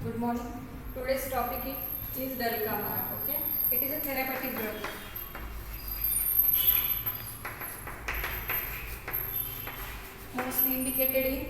Good morning. Today's topic is Dulcamara. Okay, it is a therapeutic drug. Mostly indicated in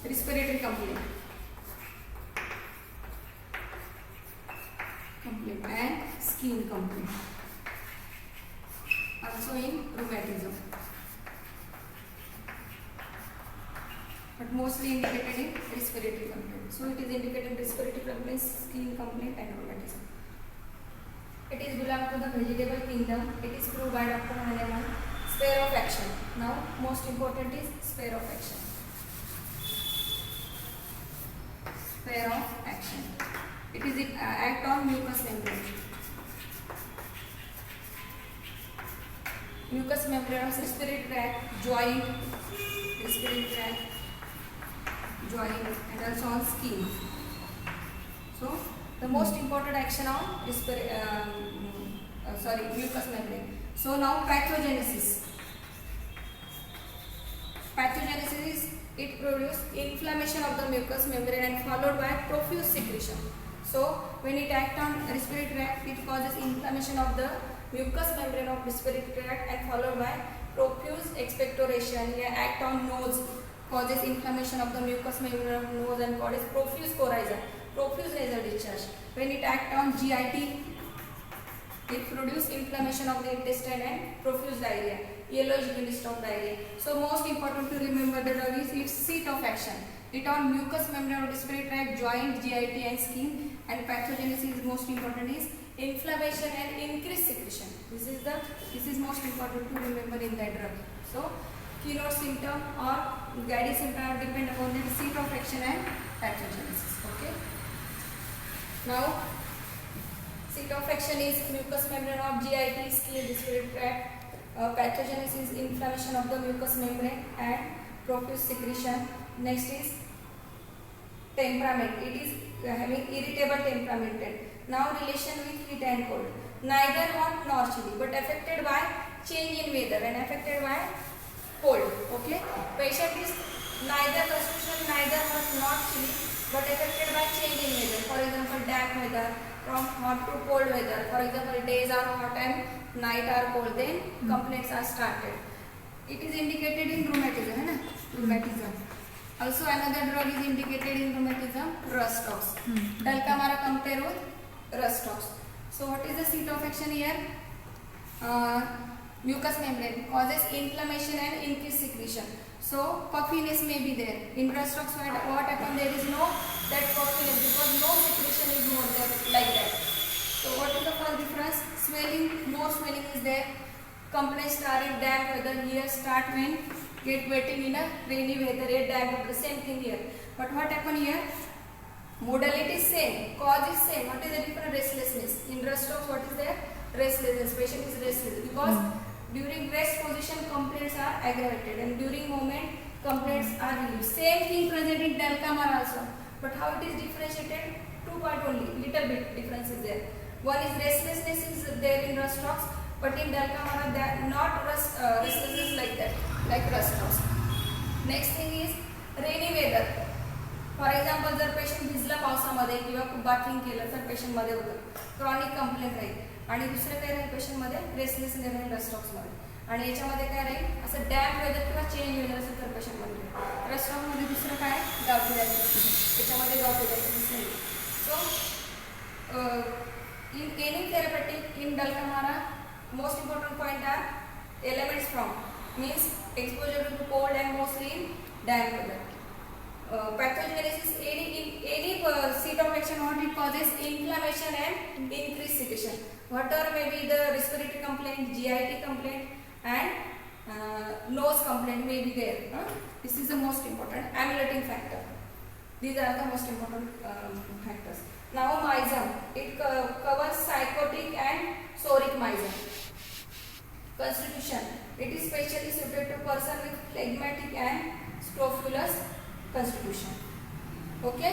respiratory complaint and skin complaint. Also in rheumatism, but mostly indicated in respiratory complaint. So it is indicated in respiratory complaint, skin complaint and rheumatism. It is belong to the vegetable kingdom. It is proved by Dr. Hahnemann. Sphere of action. Now most important is sphere of action. Sphere of action. It is act on mucous membrane. Mucous membrane of respiratory tract, joint, and also on skin. So the most important action on mucous membrane. So now pathogenesis. Pathogenesis is it produces inflammation of the mucous membrane and followed by profuse secretion. So when it acts on respiratory tract, it causes inflammation of the mucous membrane of respiratory tract and followed by profuse expectoration. It acts on nose, causes inflammation of the mucous membrane of nose and causes profuse coryza, profuse nasal discharge. When it acts on GIT, it produces inflammation of the intestine and profuse diarrhea, yellowish green stone diarrhea. So most important to remember the drug is its seat of action. It on mucous membrane of respiratory tract, joint, GIT and skin, and pathogenesis is most important is inflammation and increased secretion. This is most important to remember in that drug. So keynote symptom or guiding symptom depend upon the seat of action and pathogenesis. Okay. Now seat of action is mucous membrane of GIT, skin, respiratory tract. Pathogenesis is inflammation of the mucous membrane and profuse secretion. Next is temperament. It is having irritable temperament. Now relation with heat and cold. Neither hot nor chilly, but affected by change in weather and affected by cold. Okay. Patient is neither constitution, neither hot nor chilly, but affected by change in weather. For example, damp weather, from hot to cold weather. For example, days are hot and night are cold. Then complaints are started. It is indicated in rheumatism. Rheumatism. Also another drug is indicated in rheumatism, Rustox. Dulcamara compare with Rustox. So what is the seat of action here? Mucous membrane causes inflammation and increased secretion. So puffiness may be there. In Rustox what happens? There is no that puffiness because no secretion is more there like that. So what is the first difference? Swelling, more swelling is there. Complaints start in damp weather. Here start when get wetting in a rainy weather, a damp weather, same thing here. But what happen here? Modality is same, cause is same. What is the different? Restlessness. In Rustox what is there? Restlessness. Patient is restless because during rest position complaints are aggravated and during movement complaints are relieved. Same thing present in Dulcamara also. But how it is differentiated? Two part only, little bit difference is there. One is restlessness is there in Rustox, but in Dulcamara that not restlessness like that, like Rustox. Next thing is rainy weather. For example, जर patient भिजला पावसामध्ये किंवा खूप bathing केलं तर patient मध्ये होतं chronic complaint राहील. आणि दुसरं काय राहील पेशंट मध्ये रेस्टलेसनेस राहील रस्टॉक्स मध्ये. आणि याच्यामध्ये काय राहील असं डॅम्प वेदर किंवा चेंज वेदर असेल तर पेशंट मध्ये रस्टॉक्स मध्ये दुसरं काय गावठी डायबिटीस त्याच्यामध्ये गावठी डायबिटीस नाही. सो in any therapeutic in Dulcamara most important point are elements from means exposure to cold and mostly in damp weather. Pathogenesis any seat of action what it causes inflammation and increased secretion. Whatever may be the respiratory complaint, GIT complaint and nose complaint may be there. This is the most important emulating factor. These are the most important factors. Now miasm, it covers psychotic and soric miasm. Constitution, it is specially suited to person with phlegmatic and scrofulous constitution. Okay,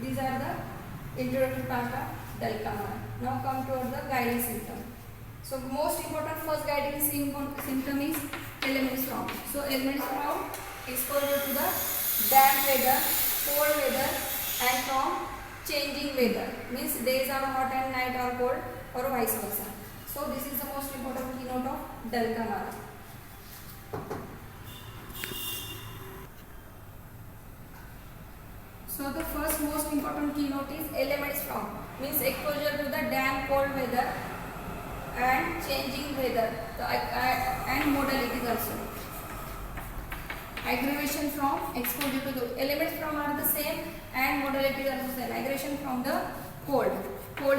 these are the introductory part of Dulcamara. Now come toward the guiding symptom. So most important first guiding symptom is elements from. So elements from exposure to the damp weather, cold weather, and from changing weather. Means days are hot and night are cold, or vice versa. So this is the most important keynote of Dalkamara. So the first most important keynote is elements from, means exposure to the damp cold weather and changing weather, and modalities also. Aggravation from, exposure to the elements from are the same and modalities are the same. Aggravation from the cold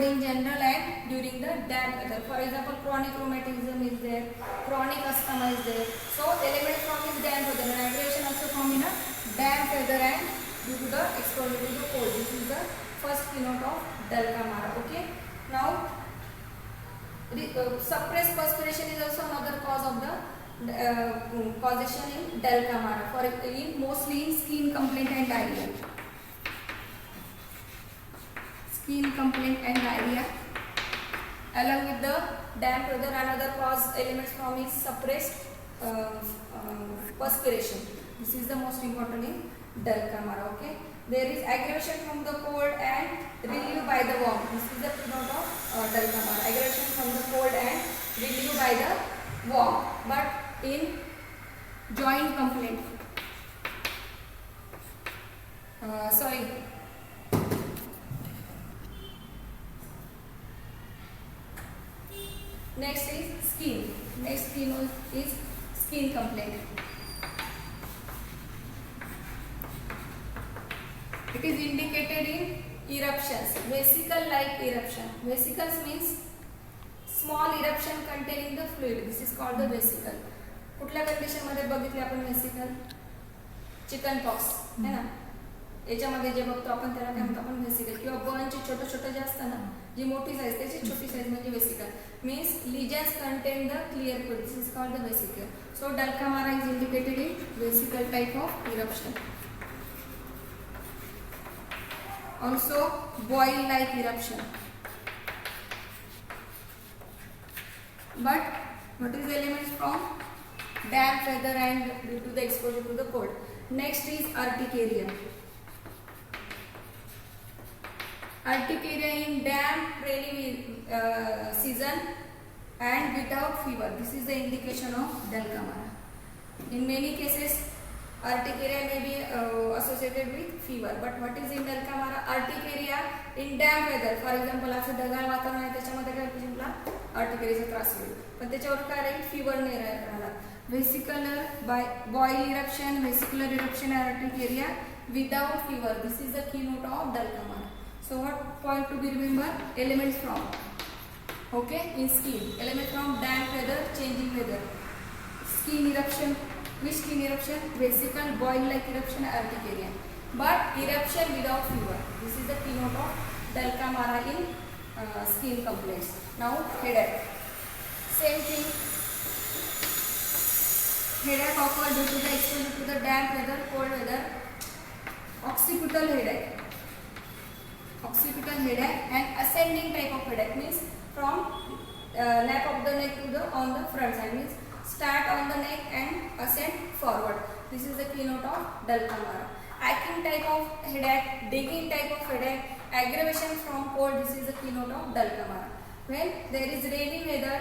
in general and during the damp weather. For example, chronic rheumatism is there, chronic asthma is there. So element from is damp weather and aggravation also from in a damp weather and due to the exposure to the cold. This is the first keynote of Dalkamara. Okay. Now, suppressed perspiration is also another cause of the causation in Dalkamara. For mostly in skin complaint and diarrhea. Skin complaint and diarrhea. Along with the damp weather, another cause elements from is suppressed perspiration. This is the most important in Dalkamara. Okay. There is aggravation from the cold and relief by the warm. This is the keynote of Dalkamara. Aggravation from the cold and relief by the warm. But in joint complaint, next is skin. Next keynote is skin complaint. It is indicated in eruptions, vesicle-like eruption. Vesicles means small eruption containing the fluid. This is called the vesicle. कुठल्या condition मध्ये बघितले आपण vesicle? Chicken pox है ना, याच्यामध्ये जे बघतो आपण त्याला काय म्हणतो आपण वेसिकल, किंवा बर्नची छोटे जे असतात ना, जी मोठी साईज त्याची छोटी साईज म्हणजे vesicle. Means lesions contain the clear fluid. This is called the vesicle. So Dalkamara is indicated in vesicle type of eruption. Also boil like eruption. But what is the elements from? Damp weather and due to the exposure to the cold. Next is urticaria. Urticaria in damp rainy season and without fever. This is the indication of Dalkamara. In many cases, urticaria may be associated with fever. But what is in Dalkamara? Urticaria in damp weather. For example, असं ढगाळ वातावरण आहे त्याच्यामध्ये काय पेशंटला अर्टिकेरियाचा त्रास होईल, पण त्याच्यावर काय राहील? फीवर नाही राहणार. Vesicular by boil eruption, vesicular eruption and urticaria without fever. This is the keynote of Dalkamara. So what point to be remember? Elements from. Okay, in skin. Elements from damp weather, changing weather. Skin eruption. Which skin eruption? Vesicle, boil like eruption, urticaria. But eruption without fever. This is the keynote of Dalkamara in skin complaints. Now headache. Same thing. Headache occurs due to the exposure to the damp weather, cold weather. Occipital headache. Occipital headache and ascending type of headache means from nape of the neck to the on the front side, means start on the neck and ascend forward. This is the keynote of Dalkamara. Aching type of headache, digging type of headache, aggravation from cold. This is the keynote of Dalkamara. When there is rainy weather,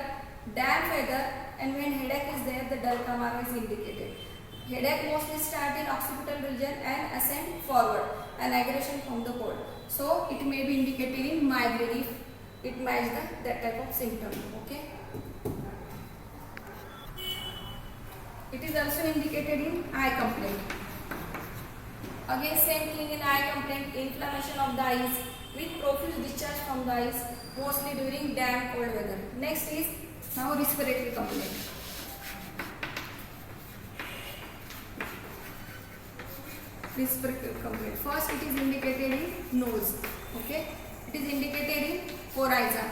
damp weather, and when headache is there, the Dalkamara is indicated. Headache mostly start in occipital region and ascend forward, and aggravation from the cold. So it may be indicated in migraine if it matches that type of symptom. Okay. It is also indicated in eye complaint. Again, same thing in eye complaint, inflammation of the eyes with profuse discharge from the eyes, mostly during damp cold weather. Next is now respiratory complaint. Respiratory complaint. First, it is indicated in nose. Okay, it is indicated in coryza.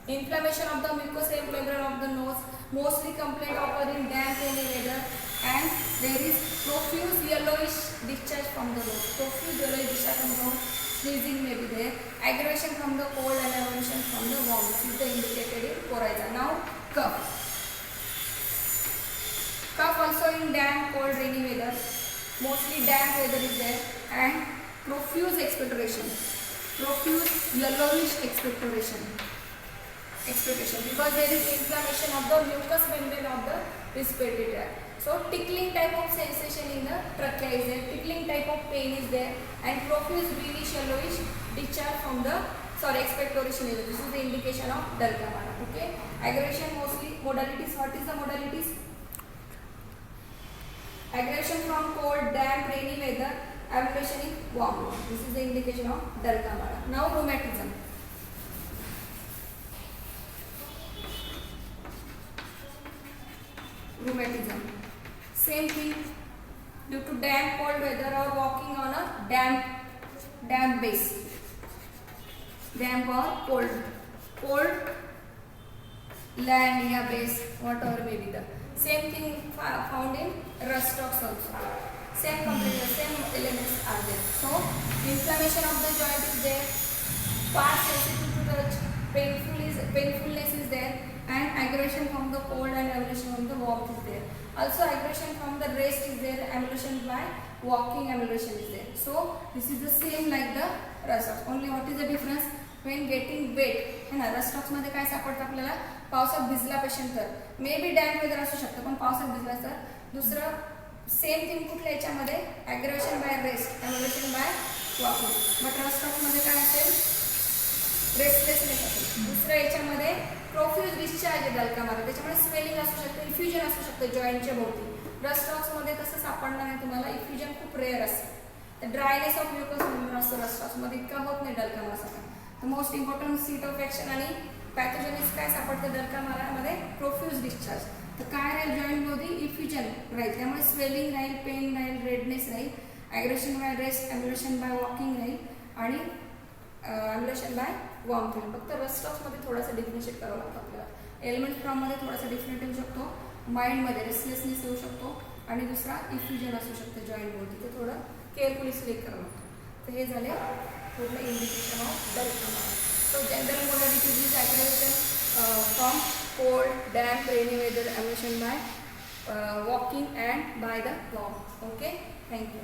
Inflammation of the mucosal membrane of the nose. Mostly complaint occur in damp rainy weather, and there is profuse yellowish discharge from the nose. Profuse yellowish discharge from the nose. Sneezing may be there. Aggravation from the cold and aggravation from the warm. This is the indicated in coryza. Now cough. Cough also in damp, cold, rainy weather. mostly damp weather is there, and profuse expectoration, profuse yellowish expectoration, because there is inflammation of the mucous membrane of the respiratory tract. So tickling type of sensation in the trachea is there, tickling type of pain is there, and profuse greenish yellowish discharge from the expectoration is there. This is the indication of Dell'Camara. Okay, aggravation mostly modalities. What is the modalities? Aggravation from cold, damp, rainy weather, aggravation in warm weather. This is the indication of Dell'Camara. Now rheumatism. Rheumatism. Same thing, due to damp, cold weather or walking on a damp base, damp or cold land, yeah, base, whatever may be the same thing found in rust rocks also. Same component, same elements are there. So inflammation of the joint is there, parts sensitive to touch, painfulness is there, and aggravation from the cold and aggravation from the warmth is there. Also aggravation from the rest is there, amelioration by walking amelioration is there. So this is the same like the rust rocks. Only what is the difference? When getting wet, है ना, rust tox मध्ये काय सापडतं आपल्याला? पावसात भिजला patient तर may be damp weather असू शकतं, पण पावसात भिजला तर दुसरं सेम थिंग कुठल्या याच्यामध्ये aggravation by rest, amelioration by walking. But rhus tox मध्ये काय असेल? रेस्टलेसनेस असेल. दुसऱ्या याच्यामध्ये प्रोफ्यूज डिस्चार्ज आहे Dell'Camara, त्याच्यामुळे स्वेलिंग असू शकतं, इफ्युजन असू शकतं जॉईंटच्या भोवती. रस्ट रॉक्स मध्ये तसं सापडणार नाही तुम्हाला, इफ्युजन खूप रेअर असतं. ड्रायनेस ऑफ म्युकस मेम्ब्रेन असतो रस्ट रॉक्स मध्ये, इतका होत नाही Dell'Camara सारखा. तर most important seat of action आणि पॅथोजेनिक्स काय सापडतं Dell'Camara मध्ये? Profuse discharge. तर काय राहील? जॉईंट मध्ये इफ्युजन राहील, त्यामुळे स्वेलिंग राहील, पेन राहील, रेडनेस राहील, aggravation by rest, amelioration by walking राहील, आणि एम्युलेशन बाय वॉर्मथ राहील. फक्त रस्ट रॉक्स मध्ये थोडासा डिफरन्शिएट करावं लागतं आपल्याला. एलिमेंट फ्रॉम मध्ये थोडासा डिफरंट येऊ शकतो, माइंडमध्ये रेस्टलेसनेस येऊ शकतो, आणि दुसरा इफ्युजन असू शकतं जॉईंट मध्ये, ते थोडं केअरफुली सिलेक्ट करावं लागतं. तर हे झाले पूर्ण indication of Dell'Camara. So general modalities is aggravation from cold, damp, rainy weather, emission by walking and by the warmth. Okay, thank you.